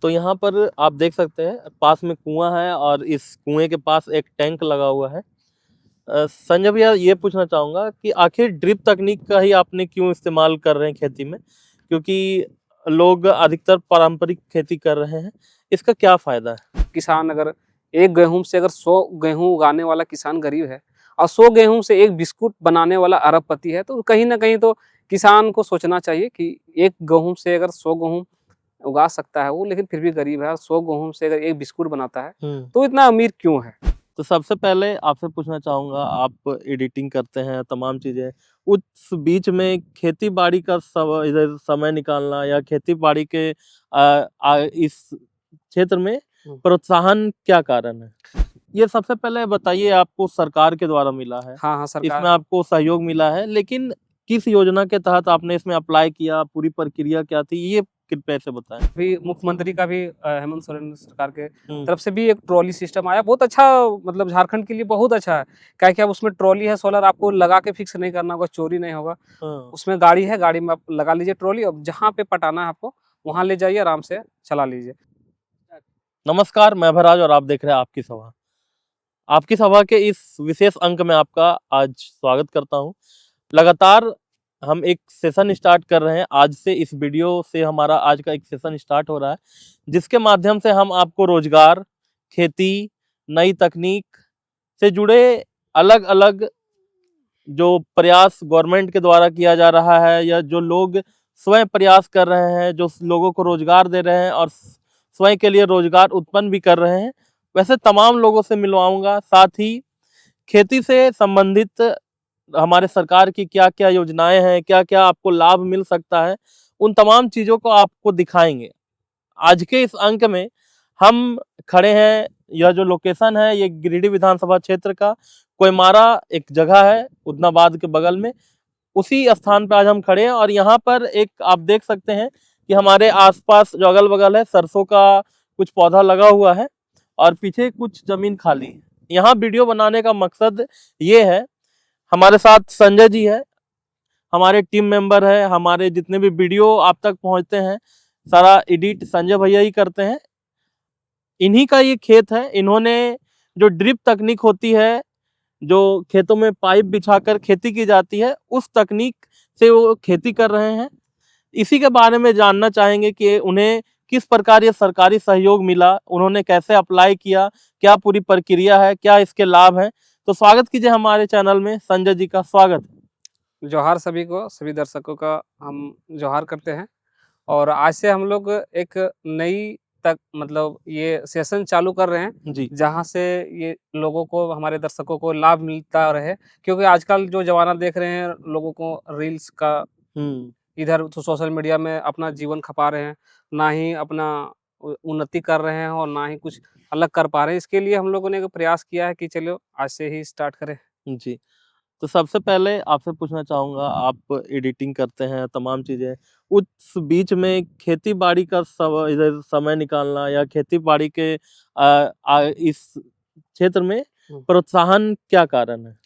तो यहाँ पर आप देख सकते हैं पास में कुआं है और इस कुएं के पास एक टैंक लगा हुआ है। संजय भैया, ये पूछना चाहूँगा कि आखिर ड्रिप तकनीक का ही आपने क्यों इस्तेमाल कर रहे हैं खेती में? क्योंकि लोग अधिकतर पारंपरिक खेती कर रहे हैं, इसका क्या फ़ायदा है? किसान अगर एक गेहूं से अगर 100 गेहूं उगाने वाला किसान गरीब है और 100 गेहूं से एक बिस्कुट बनाने वाला अरबपति है, तो कहीं ना कहीं तो किसान को सोचना चाहिए कि एक गेहूं से अगर 100 गेहूं उगा सकता है वो, लेकिन फिर भी गरीब है, और 100 गेहूं से अगर एक बिस्कुट बनाता है तो इतना अमीर क्यों है। तो सबसे पहले आपसे पूछना चाहूँगा, आप एडिटिंग करते हैं, तमाम चीज़ें, उस बीच में खेती-बाड़ी का इधर समय निकालना या खेती-बाड़ी के इस क्षेत्र में प्रोत्साहन क्या कारण है? ये सबसे पहले बताइए, आपको सरकार के द्वारा मिला है, हाँ हाँ, सरकार इसमें आपको सहयोग मिला है, लेकिन किस योजना के तहत आपने इसमें अप्लाई किया, पूरी प्रक्रिया क्या थी, ये कृपया से बताएं। भी मुख्यमंत्री का भी हेमंत सोरेन सरकार के हम्म। तरफ से भी एक ट्रॉली सिस्टम आया, बहुत अच्छा, मतलब झारखंड के लिए बहुत अच्छा है। क्या क्या उसमें ट्रॉली है, सोलर आपको लगा के फिक्स नहीं करना होगा, चोरी नहीं होगा। हाँ। उसमें गाड़ी है, गाड़ी में आप लगा लीजिए ट्रॉली, अब जहाँ पे पटाना है आपको वहाँ ले जाइए, आराम से चला लीजिए। नमस्कार, मैं भराज और आप देख रहे हैं आपकी सभा। आपकी सभा के इस विशेष अंक में आपका आज स्वागत करता हूं। लगातार हम एक सेशन स्टार्ट कर रहे हैं। आज से इस वीडियो से हमारा आज का एक सेशन स्टार्ट हो रहा है, जिसके माध्यम से हम आपको रोजगार, खेती, नई तकनीक से जुड़े अलग अलग जो प्रयास गवर्नमेंट के द्वारा किया जा रहा है या जो लोग स्वयं प्रयास कर रहे हैं, जो लोगों को रोजगार दे रहे हैं और स्वयं के लिए रोजगार उत्पन्न भी कर रहे हैं, वैसे तमाम लोगों से मिलवाऊंगा। साथ ही खेती से संबंधित हमारे सरकार की क्या क्या योजनाएं हैं, क्या क्या आपको लाभ मिल सकता है, उन तमाम चीज़ों को आपको दिखाएंगे। आज के इस अंक में हम खड़े हैं, यह जो लोकेशन है ये गिरिडीह विधानसभा क्षेत्र का कोयमारा एक जगह है उदनाबाद के बगल में, उसी स्थान पर आज हम खड़े हैं। और यहाँ पर एक आप देख सकते हैं कि हमारे आसपास जो अगल बगल है सरसों का कुछ पौधा लगा हुआ है और पीछे कुछ जमीन खाली है। यहाँ वीडियो बनाने का मकसद ये है, हमारे साथ संजय जी है, हमारे टीम मेंबर है, हमारे जितने भी वीडियो आप तक पहुँचते हैं सारा एडिट संजय भैया ही करते हैं। इन्हीं का ये खेत है। इन्होंने जो ड्रिप तकनीक होती है, जो खेतों में पाइप बिछाकर खेती की जाती है, उस तकनीक से वो खेती कर रहे हैं। इसी के बारे में जानना चाहेंगे कि उन्हें किस प्रकार ये सरकारी सहयोग मिला, उन्होंने कैसे अप्लाई किया, क्या पूरी प्रक्रिया है, क्या इसके लाभ हैं। तो स्वागत कीजिए हमारे चैनल में, संजय जी का स्वागत। जोहार सभी को, सभी दर्शकों का हम जोहार करते हैं। और आज से हम लोग एक नई तक मतलब ये सेशन चालू कर रहे हैं जी। जहाँ से ये लोगों को, हमारे दर्शकों को लाभ मिलता रहे, क्योंकि आजकल जो जमाना देख रहे हैं, लोगों को रील्स का इधर तो सोशल मीडिया में अपना जीवन खपा रहे हैं, ना ही अपना उन्नति कर रहे हैं और ना ही कुछ अलग कर पा रहे हैं। इसके लिए हम लोगों ने एक प्रयास किया है कि चलो आज से ही स्टार्ट करें। जी। तो सबसे पहले आपसे पूछना चाहूँगा, आप एडिटिंग करते हैं, तमाम चीज़ें, उस बीच में खेती-बाड़ी का इधर समय निकालना या खेती-बाड़ी के इस क्षेत्र में प्रोत्साहन क्या कारण है?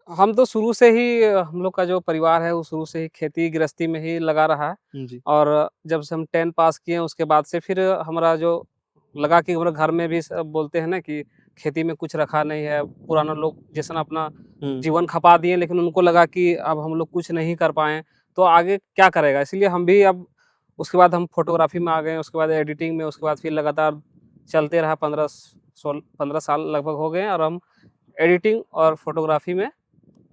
हम तो शुरू से ही हम लोग का जो परिवार है वो शुरू से ही खेती गृहस्थी में ही लगा रहा है। जी। और जब से हम 10 पास किए उसके बाद से फिर हमारा जो लगा कि हमारे घर में भी सब बोलते हैं ना कि खेती में कुछ रखा नहीं है, पुराना लोग जैसा अपना जीवन खपा दिए, लेकिन उनको लगा कि अब हम लोग कुछ नहीं कर पाए तो आगे क्या करेगा। इसलिए हम भी अब उसके बाद हम फोटोग्राफी में आ गए, उसके बाद एडिटिंग में, उसके बाद फिर लगातार चलते रहा। 15 साल लगभग हो गए और हम एडिटिंग और फोटोग्राफी में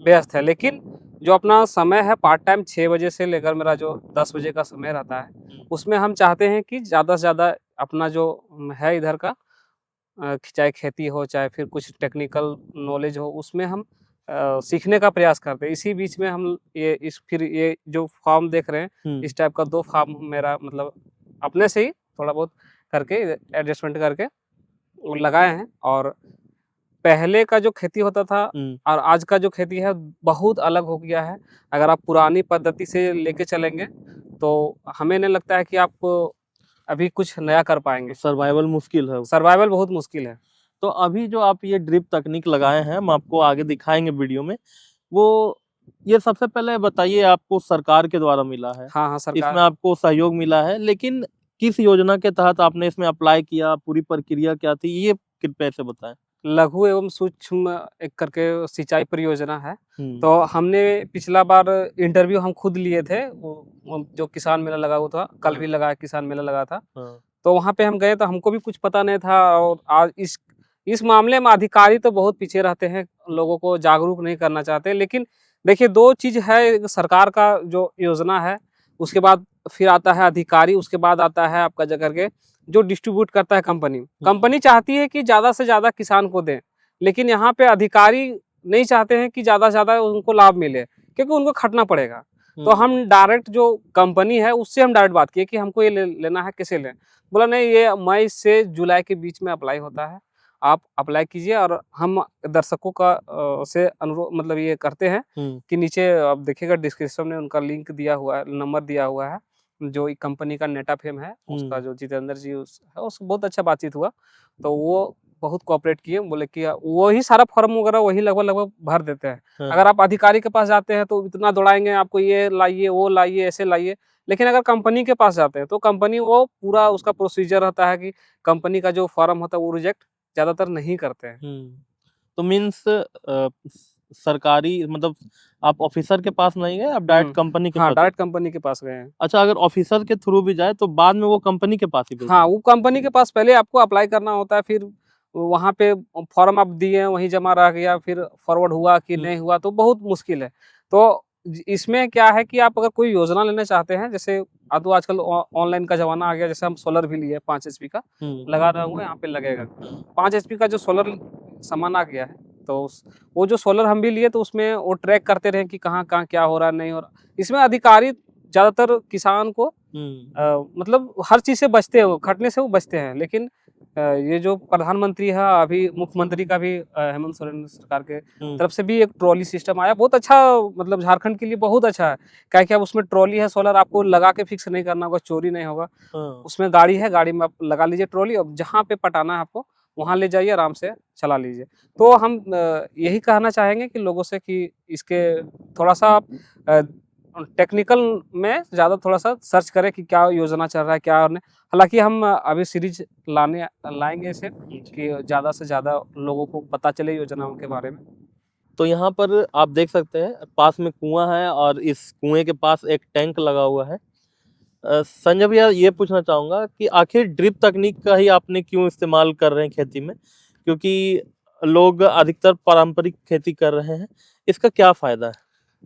व्यस्त है। लेकिन जो अपना समय है पार्ट टाइम 6 बजे से लेकर मेरा जो 10 बजे का समय रहता है, उसमें हम चाहते हैं कि ज़्यादा से ज़्यादा अपना जो है इधर का, चाहे खेती हो चाहे फिर कुछ टेक्निकल नॉलेज हो, उसमें हम सीखने का प्रयास करते हैं। इसी बीच में हम ये जो फार्म देख रहे हैं, इस टाइप का 2 फार्म मेरा मतलब अपने से ही थोड़ा बहुत करके एडजस्टमेंट करके वो लगाए हैं। और पहले का जो खेती होता था और आज का जो खेती है बहुत अलग हो गया है। अगर आप पुरानी पद्धति से लेके चलेंगे तो हमें नहीं लगता है कि आप अभी कुछ नया कर पाएंगे। सर्वाइवल मुश्किल है। सर्वाइवल बहुत मुश्किल है। तो अभी जो आप ये ड्रिप तकनीक लगाए हैं, हम आपको आगे दिखाएंगे वीडियो में, वो ये सबसे पहले बताइए, आपको सरकार के द्वारा मिला है, हाँ हाँ, सरकार इसमें आपको सहयोग मिला है, लेकिन किस योजना के तहत आपने इसमें अप्लाई किया, पूरी प्रक्रिया क्या थी, ये कृपया से बताएं। लघु एवं सूक्ष्म एक करके सिंचाई परियोजना है। हम्म, तो हमने पिछला बार इंटरव्यू हम खुद लिए थे, वो जो किसान मेला लगा हुआ था, कल भी लगा किसान मेला लगा था। हाँ, तो वहाँ पे हम गए तो हमको भी कुछ पता नहीं था, और आज इस मामले में अधिकारी तो बहुत पीछे रहते हैं, लोगों को जागरूक नहीं करना चाहते। लेकिन देखिए, दो चीज़ है, एक सरकार का जो योजना है, उसके बाद फिर आता है अधिकारी, उसके बाद आता है आपका जा करके जो डिस्ट्रीब्यूट करता है कंपनी। कंपनी चाहती है कि ज़्यादा से ज़्यादा किसान को दें, लेकिन यहाँ पे अधिकारी नहीं चाहते हैं कि ज़्यादा से ज़्यादा उनको लाभ मिले, क्योंकि उनको खटना पड़ेगा। तो हम डायरेक्ट जो कंपनी है उससे हम डायरेक्ट बात किए कि हमको ये लेना है, कैसे लें। बोला नहीं, ये मई से जुलाई के बीच में अप्लाई होता है, आप अप्लाई कीजिए। और हम दर्शकों का से अनुरोध मतलब ये करते हैं कि नीचे आप देखिएगा डिस्क्रिप्शन में उनका लिंक दिया हुआ है, नंबर दिया हुआ है, जो एक कंपनी का नेटाफेम है, उसका जो जितेंद्र जी है, उससे बहुत अच्छा बातचीत हुआ। तो वो बहुत कोऑपरेट किए, बोले कि वही सारा फॉर्म वगैरह वही लगभग भर देते हैं। अगर आप अधिकारी के पास जाते हैं तो इतना दौड़ाएंगे, आपको ये लाइए, वो लाइए, ऐसे लाइए। लेकिन अगर कंपनी के पास जाते हैं तो कंपनी वो पूरा उसका प्रोसीजर होता है कि कंपनी का जो फॉर्म होता है वो रिजेक्ट ज़्यादातर नहीं करते हैं। तो मीन्स सरकारी मतलब आप ऑफिसर के पास नहीं गए, आप डायरेक्ट कंपनी के हाँ, पास? डायरेक्ट कंपनी के पास गए हैं। अच्छा, अगर ऑफिसर के थ्रू भी जाए तो बाद में वो कंपनी के पास ही भेजते हाँ, वो कंपनी के पास पहले आपको अप्लाई करना होता है, फिर वहाँ पे फॉर्म आप दिए, वहीं जमा रह गया, फिर फॉरवर्ड हुआ कि हैं? नहीं हुआ, तो बहुत मुश्किल है। तो इसमें क्या है कि आप अगर कोई योजना लेना चाहते हैं, जैसे तो आजकल ऑनलाइन का ज़माना आ गया, जैसे हम सोलर भी लिए 5 एचपी का, लगा रहे हुए यहाँ पे लगेगा। 5 एचपी का जो सोलर सामान आ गया है, तो वो जो सोलर हम भी लिए तो उसमें वो ट्रैक करते रहे कि कहाँ-कहाँ क्या हो रहा है, नहीं हो रहा। इसमें अधिकारी ज़्यादातर किसान को मतलब हर चीज़ से बचते हैं, वो खटने से वो बचते हैं। लेकिन ये जो प्रधानमंत्री है, अभी मुख्यमंत्री का भी हेमंत सोरेन सरकार के तरफ से भी एक ट्रॉली सिस्टम आया, बहुत अच्छा, मतलब झारखंड के लिए बहुत अच्छा है। क्या क्या उसमें ट्रॉली है, सोलर आपको लगा के फिक्स नहीं करना होगा, चोरी नहीं होगा। उसमें गाड़ी है, गाड़ी में आप लगा लीजिए ट्रॉली, और जहाँ पे पटाना है आपको वहाँ ले जाइए, आराम से चला लीजिए। तो हम यही कहना चाहेंगे कि लोगों से कि इसके थोड़ा-सा टेक्निकल में ज़्यादा थोड़ा-सा सर्च करें कि क्या योजना चल रहा है, क्या नहीं। हालाँकि हम अभी सीरीज़ लाएँगे इसे कि ज़्यादा से ज़्यादा लोगों को पता चले योजनाओं के बारे में। तो यहाँ पर आप देख सकते हैं पास में कुआं है और इस कुएं के पास एक टैंक लगा हुआ है। संजय भैया, ये पूछना चाहूँगा कि आखिर ड्रिप तकनीक का ही आपने क्यों इस्तेमाल कर रहे हैं खेती में? क्योंकि लोग अधिकतर पारंपरिक खेती कर रहे हैं, इसका क्या फ़ायदा है?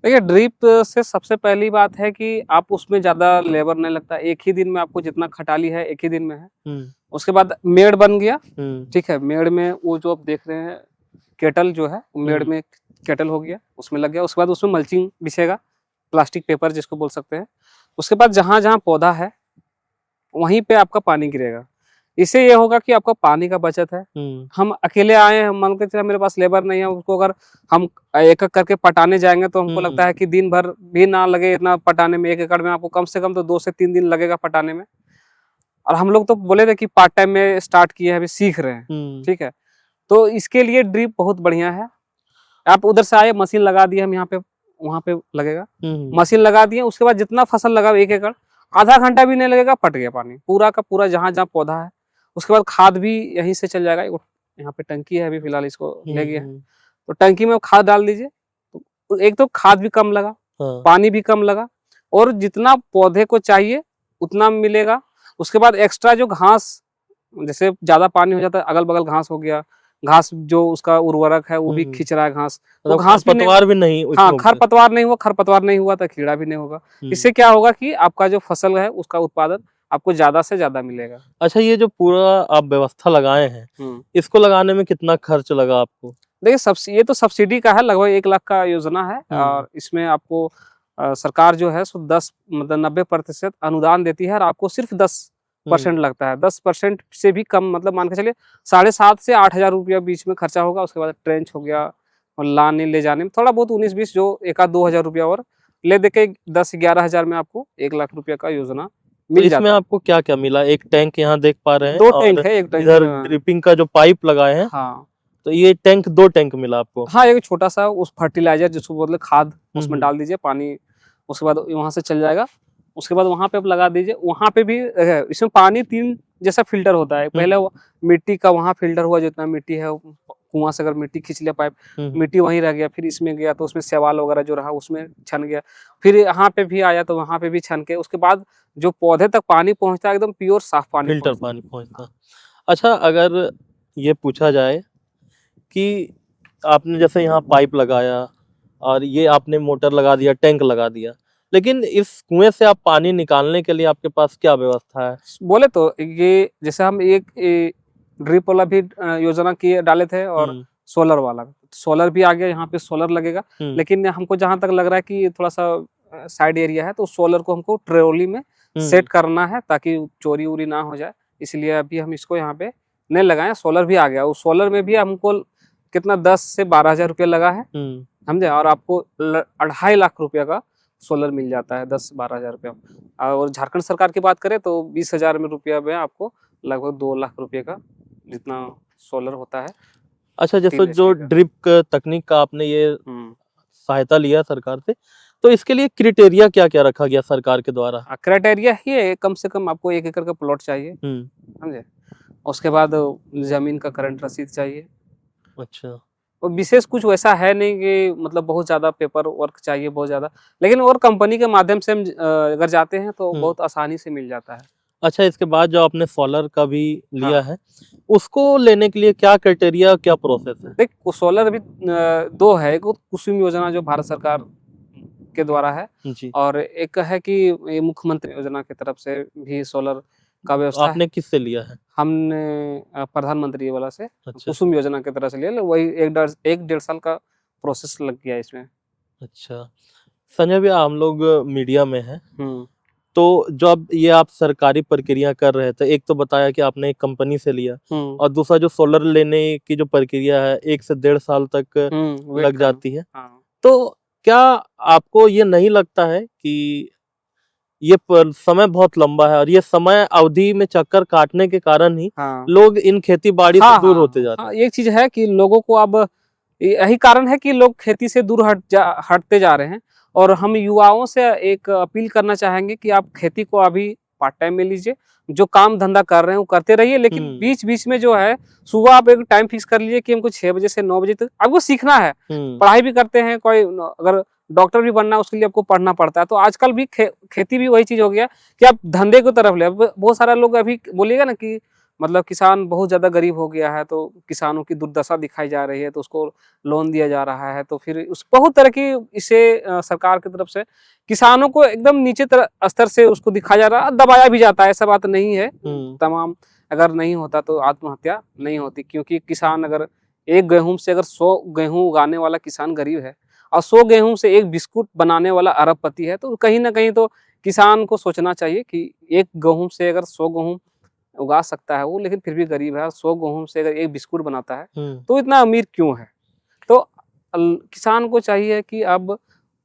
देखिए, ड्रिप से सबसे पहली बात है कि आप उसमें ज़्यादा लेबर नहीं लगता, एक ही दिन में आपको जितना खटाली है, एक ही दिन में है। उसके बाद मेड़ बन गया, ठीक है, मेड़ में वो जो आप देख रहे हैं केटल जो है, मेड़ में केटल हो गया, उसमें लग गया। उसके बाद उसमें मल्चिंग बिछेगा, प्लास्टिक पेपर जिसको बोल सकते हैं। उसके बाद जहाँ-जहाँ पौधा है, वहीं पे आपका पानी गिरेगा। इससे ये होगा कि आपका पानी का बचत है। हम अकेले आए हैं, मान के चलिए मेरे पास लेबर नहीं है, उसको अगर हम एक-एक करके पटाने जाएँगे तो हमको लगता है कि दिन भर भी ना लगे इतना पटाने में। 1 एकड़ में आपको कम से कम तो 2 से 3 दिन लगेगा पटाने में। और हम लोग तो बोले थे कि पार्ट टाइम में स्टार्ट किए हैं, अभी सीख रहे हैं, ठीक है। तो इसके लिए ड्रिप बहुत बढ़िया है। आप उधर से आए, मशीन लगा दिए हम यहाँ पे, वहाँ पे लगेगा। मशीन लगा दिए, उसके बाद जितना फसल लगा 1 एकड़, आधा घंटा भी नहीं लगेगा, पट गया पानी पूरा का पूरा जहाँ-जहाँ पौधा है। उसके बाद खाद भी यहीं से चल जाएगा। यहाँ पे टंकी है, अभी फिलहाल इसको ले गए हैं, तो टंकी में खाद डाल दीजिए। तो एक तो खाद भी कम लगा, पानी भी कम लगा, और जितना पौधे को चाहिए उतना मिलेगा। उसके बाद एक्स्ट्रा जो घास, जैसे ज्यादा पानी हो जाता है, अगल बगल घास हो गया, घास जो उसका उर्वरक है वो भी खींच रहा है घास, तो घास खरपतवार भी नहीं। हाँ, खरपतवार नहीं हुआ, खरपतवार नहीं हुआ तो कीड़ा भी नहीं होगा। इससे क्या होगा कि आपका जो फसल है उसका उत्पादन आपको ज्यादा से ज्यादा मिलेगा। अच्छा, ये जो पूरा आप व्यवस्था लगाए हैं, इसको लगाने में कितना खर्च लगा आपको? देखिए, ये तो सब्सिडी का है, लगभग 1 लाख का योजना है। और इसमें आपको सरकार जो है सो 10 मतलब 90% अनुदान देती है, और आपको सिर्फ 10% लगता है। 10% से भी कम, मतलब मान के चलिए 7,500 से 8,000 रुपया बीच में खर्चा होगा। उसके बाद ट्रेंच हो गया, और लाने ले जाने में थोड़ा बहुत 19-20 जो 1-2 हज़ार रुपया और ले दे के 10-11 हज़ार में आपको 1 लाख रुपया का योजना मिल जाता है। इसमें आपको क्या-क्या मिला? एक टैंक यहाँ देख पा रहे हैं, 2 टैंक है, 1 टैंक इधर ड्रिपिंग का जो पाइप लगाए हैं, हाँ। तो ये टैंक 2 टैंक मिला आपको? हाँ, एक छोटा सा उस फर्टिलाइजर जिसको बोलते खाद, उसमें डाल दीजिए पानी, उसके बाद वहाँ से चल जाएगा। उसके बाद वहाँ पे आप लगा दीजिए। वहाँ पे भी इसमें पानी 3 जैसा फ़िल्टर होता है। पहले वो मिट्टी का वहाँ फ़िल्टर हुआ, जितना मिट्टी है कुआँ से अगर मिट्टी खींच लिया पाइप, मिट्टी वहीं रह गया, फिर इसमें गया तो उसमें शैवाल वगैरह जो रहा उसमें छन गया। फिर यहाँ पे भी आया तो वहाँ पे भी छन के, उसके बाद जो पौधे तक पानी पहुँचता है एकदम प्योर साफ पानी फिल्टर पानी पहुँचता। अच्छा, अगर ये पूछा जाए कि आपने जैसे यहाँ पाइप लगाया और ये आपने मोटर लगा दिया, टैंक लगा दिया, लेकिन इस कुएं से आप पानी निकालने के लिए आपके पास क्या व्यवस्था है? बोले तो ये जैसे हम एक ड्रिप वाला भी योजना किए डाले थे, और सोलर वाला। सोलर भी आ गया, यहाँ पे सोलर लगेगा। लेकिन हमको जहाँ तक लग रहा है कि थोड़ा सा साइड एरिया है, तो सोलर को हमको ट्रॉली में सेट करना है ताकि चोरी वोरी ना हो जाए, इसलिए अभी हम इसको यहाँ पे नहीं लगाए। सोलर भी आ गया, उस सोलर में भी हमको कितना 10 से 12,000 रुपया लगा है, समझे। और आपको 2.5 लाख रुपया का सोलर मिल जाता है, 10-12,000 रुपया। और झारखंड सरकार की बात करें तो 20,000 रुपया में आपको लगभग 2 लाख रुपये का जितना सोलर होता है। अच्छा, जैसे जो ड्रिप तकनीक का आपने ये सहायता लिया सरकार से, तो इसके लिए क्राइटेरिया क्या क्या रखा गया सरकार के द्वारा? क्राइटेरिया ही है, कम से कम आपको 1 एकड़ का प्लॉट चाहिए, समझे। उसके बाद जमीन का करंट रसीद चाहिए। अच्छा। और विशेष कुछ वैसा है नहीं कि मतलब बहुत ज़्यादा पेपर वर्क चाहिए बहुत ज़्यादा, लेकिन और कंपनी के माध्यम से हम अगर जाते हैं तो बहुत आसानी से मिल जाता है। अच्छा, इसके बाद जो आपने सोलर का भी लिया है, उसको लेने के लिए क्या क्राइटेरिया, क्या प्रोसेस है? देख, सोलर भी 2 है, एक कुसुम योजना जो भारत सरकार के द्वारा है जी, और एक है कि मुख्यमंत्री योजना की तरफ से भी सोलर का व्यवस्था है। आपने किससे लिया है? हमने प्रधानमंत्री वाला से, अच्छा। कुसुम योजना की तरफ से लिया, वही 1-1.5 साल का प्रोसेस लग गया इसमें। अच्छा, संजय भैया, हम लोग मीडिया में हैं, तो जब ये आप सरकारी प्रक्रिया कर रहे थे, एक तो बताया कि आपने एक कंपनी से लिया, और दूसरा जो सोलर लेने की जो प्रक्रिया है 1 से 1.5 साल तक लग जाती है, तो क्या आपको ये नहीं लगता है कि ये समय बहुत लंबा है और ये समय अवधि में चक्कर काटने के कारण ही लोग इन खेती बाड़ी से दूर होते जाते हैं? एक चीज है कि लोगों को अब यही कारण है कि लोग खेती से दूर हटते जा रहे हैं, और हम युवाओं से एक अपील करना चाहेंगे कि आप खेती को अभी पार्ट टाइम में लीजिए, जो काम धंधा कर रहे हैं वो करते रहिए, लेकिन बीच बीच में जो है सुबह आप एक टाइम फिक्स कर लीजिए कि हमको 6 बजे से 9 बजे तक आपको सीखना है। पढ़ाई भी करते हैं, कोई अगर डॉक्टर भी बनना है उसके लिए आपको पढ़ना पड़ता है, तो आजकल भी खेती भी वही चीज हो गया कि आप धंधे की तरफ ले। बहुत सारा लोग अभी बोलिएगा ना कि मतलब किसान बहुत ज्यादा गरीब हो गया है, तो किसानों की दुर्दशा दिखाई जा रही है, तो उसको लोन दिया जा रहा है, तो फिर उस बहुत तरह की इसे सरकार की तरफ से किसानों को एकदम नीचे स्तर से उसको दिखाया जा रहा है, दबाया भी जाता है। ऐसा बात नहीं है, तमाम अगर नहीं होता तो आत्महत्या नहीं होती, क्योंकि किसान अगर एक गेहूं से अगर 100 गेहूं उगाने वाला किसान गरीब है और 100 गेहूं से एक बिस्कुट बनाने वाला अरबपति है, तो कहीं ना कहीं तो किसान को सोचना चाहिए कि एक गेहूं से अगर 100 गेहूं उगा सकता है वो, लेकिन फिर भी गरीब है, और 100 गेहूं से अगर एक बिस्कुट बनाता है तो इतना अमीर क्यों है। तो किसान को चाहिए कि अब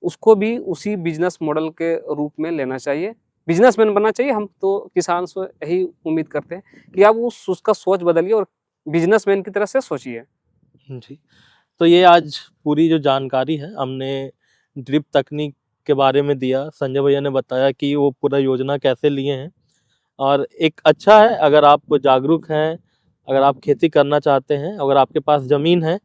उसको भी उसी बिजनेस मॉडल के रूप में लेना चाहिए, बिजनेसमैन बनना चाहिए। हम तो किसान से यही उम्मीद करते हैं कि आप उसका सोच बदलिए और बिजनेसमैन की तरह से सोचिए जी। तो ये आज पूरी जो जानकारी है हमने ड्रिप तकनीक के बारे में दिया। संजय भैया ने बताया कि वो पूरा योजना कैसे लिए हैं, और एक अच्छा है अगर आप जागरूक हैं, अगर आप खेती करना चाहते हैं, अगर आपके पास ज़मीन है,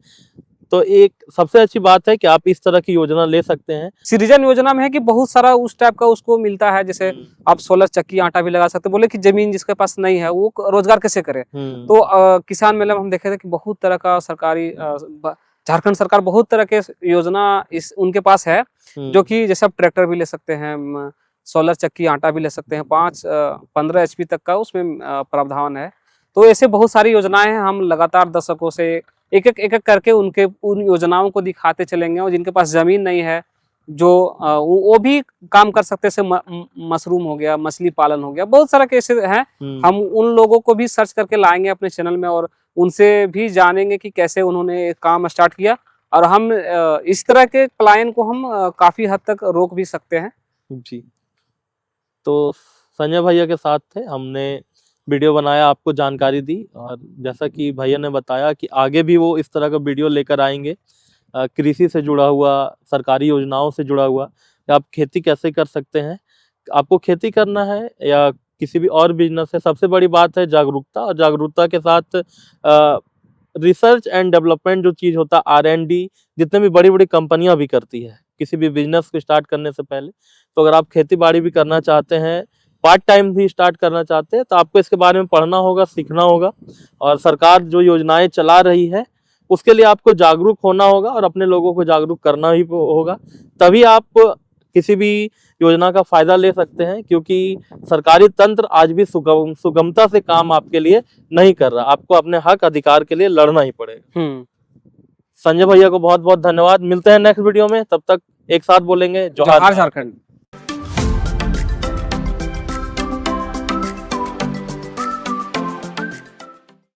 तो एक सबसे अच्छी बात है कि आप इस तरह की योजना ले सकते हैं। सृजन योजना में है कि बहुत सारा उस टाइप का उसको मिलता है, जैसे आप सोलर चक्की आटा भी लगा सकते हैं। बोले कि जमीन जिसके पास नहीं है वो रोजगार कैसे करे, तो किसान मेले में हम देखे थे कि बहुत तरह का सरकारी झारखंड सरकार बहुत तरह के योजना उनके पास है, जो कि जैसे आप ट्रैक्टर भी ले सकते हैं, सोलर चक्की आटा भी ले सकते हैं, 5-15 HP तक का उसमें प्रावधान है। तो ऐसे बहुत सारी योजनाएं हैं, हम लगातार दशकों से एक एक करके उन योजनाओं को दिखाते चलेंगे। और जिनके पास जमीन नहीं है जो वो भी काम कर सकते हैं, मशरूम हो गया, मछली पालन हो गया, बहुत सारा कैसे हैं। हम उन लोगों को भी सर्च करके लाएंगे अपने चैनल में, और उनसे भी जानेंगे कि कैसे उन्होंने काम स्टार्ट किया, और हम इस तरह के प्लान को हम काफी हद तक रोक भी सकते हैं जी। तो संजय भैया के साथ थे, हमने वीडियो बनाया, आपको जानकारी दी, और जैसा कि भैया ने बताया कि आगे भी वो इस तरह का वीडियो लेकर आएंगे, कृषि से जुड़ा हुआ, सरकारी योजनाओं से जुड़ा हुआ, कि आप खेती कैसे कर सकते हैं, आपको खेती करना है या किसी भी और बिजनेस है, सबसे बड़ी बात है जागरूकता, और जागरूकता के साथ रिसर्च एंड डेवलपमेंट जो चीज़ होता है, R&D, जितने भी बड़ी बड़ी कंपनियां भी करती है किसी भी बिजनेस को स्टार्ट करने से पहले। तो अगर आप खेती बाड़ी भी करना चाहते हैं, पार्ट टाइम भी स्टार्ट करना चाहते हैं, तो आपको इसके बारे में पढ़ना होगा, सीखना होगा, और सरकार जो योजनाएं चला रही है उसके लिए आपको जागरूक होना होगा और अपने लोगों को जागरूक करना ही होगा। तभी आप किसी भी योजना का फायदा ले सकते हैं, क्योंकि सरकारी तंत्र आज भी सुगमता से काम आपके लिए नहीं कर रहा। आपको अपने हक अधिकार के लिए लड़ना ही पड़ेगा। संजय भैया को बहुत बहुत धन्यवाद। मिलते हैं नेक्स्ट वीडियो में, तब तक एक साथ बोलेंगे जोहार जोहार झारखंड।